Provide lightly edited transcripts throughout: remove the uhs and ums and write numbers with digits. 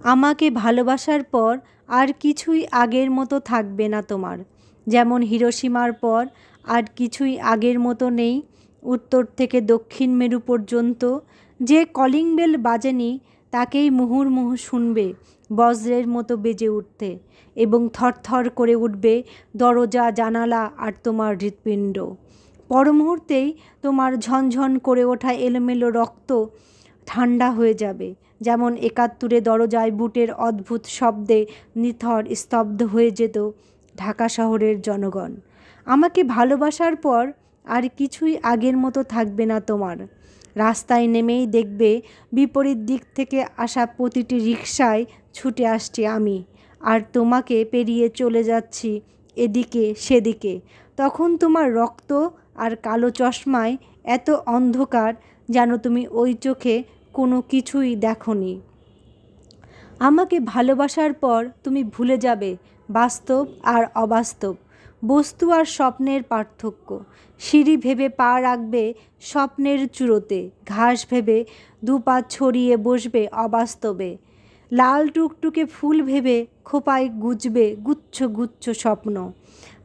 আমাকে ভালোবাসার পর আর কিছুই আগের মতো থাকবে না তোমার। যেমন হিরোশিমার পর আর কিছুই আগের মতো নেই। উত্তর থেকে দক্ষিণ মেরু পর্যন্ত যে কলিং বেল বাজেনি তাকেই মুহুর্মুহু শুনবে বজ্রের মতো বেজে উঠতে, এবং থরথর করে উঠবে দরজা, জানালা আর তোমার হৃৎপিণ্ড। পর মুহূর্তেই তোমার ঝনঝন করে ওঠা এলোমেলো রক্ত ঠান্ডা হয়ে যাবে, যেমন ৭১-এ দরজায় বুটের অদ্ভুত শব্দে নিথর স্তব্ধ হয়ে যেত ঢাকা শহরের জনগণ। আমাকে ভালোবাসার পর আর কিছুই আগের মতো থাকবে না তোমার। রাস্তায় নেমেই দেখবে বিপরীত দিক থেকে আসা প্রতিটি রিকশায় ছুটে আসছি আমি, আর তোমাকে পেরিয়ে চলে যাচ্ছি এদিকে সেদিকে। তখন তোমার রক্ত আর কালো চশমায় এত অন্ধকার যেন তুমি ওই চোখে কোনো কিছুই দেখোনি। আমাকে ভালোবাসার পর তুমি ভুলে যাবে বাস্তব আর অবাস্তব, বস্তু আর স্বপ্নের পার্থক্য। সিঁড়ি ভেবে পা রাখবে স্বপ্নের চূড়োতে, ঘাস ভেবে দুপা ছড়িয়ে বসবে অবাস্তবে। লাল টুকটুকে ফুল ভেবে খোপায় গুজবে গুচ্ছ গুচ্ছ স্বপ্ন।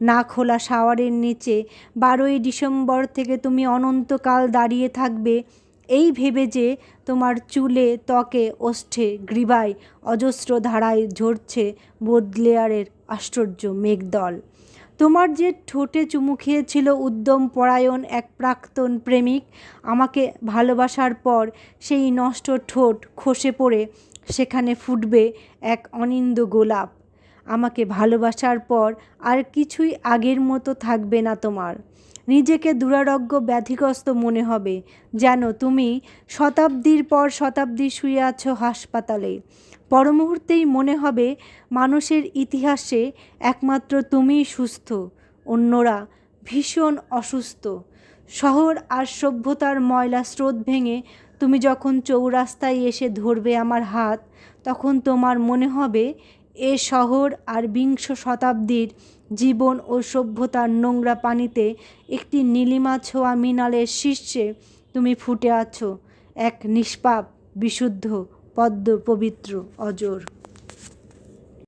না খোলা শাওয়ারের নিচে ১২ই ডিসেম্বর থেকে তুমি অনন্তকাল দাঁড়িয়ে থাকবে এই ভেবে যে তোমার চুলে, ত্বকে, ওষ্ঠে, গ্রীবায় অজস্র ধারায় ঝরছে বোদলেয়ারের আশ্চর্য মেঘদল। তোমার যে ঠোঁটে চুমু খেয়েছিল উদ্যম পরায়ণ এক প্রাক্তন প্রেমিক, আমাকে ভালোবাসার পর সেই নষ্ট ঠোঁট খসে পড়ে সেখানে ফুটবে এক অনিন্দ গোলাপ। আমাকে ভালোবাসার পর আর কিছুই আগের মতো থাকবে না তোমার। নিজেকে দুরারোগ্য ব্যাধিগ্রস্ত মনে হবে, যেন তুমি শতাব্দীর পর শতাব্দী শুয়ে আছো হাসপাতালে। পর মুহূর্তেই মনে হবে মানুষের ইতিহাসে একমাত্র তুমিই সুস্থ, অন্যরা ভীষণ অসুস্থ। শহর আর সভ্যতার ময়লা স্রোত ভেঙে তুমি যখন চৌরাস্তায় এসে ধরবে আমার হাত, তখন তোমার মনে হবে এ শহর আর বিংশ শতাব্দীর জীবন ও সভ্যতার নোংরা পানিতে একটি নীলিমা ছোঁয়া মৃণালের শীর্ষে তুমি ফুটে আছো, এক নিষ্পাপ, বিশুদ্ধ, পদ্ম পবিত্র, অজর।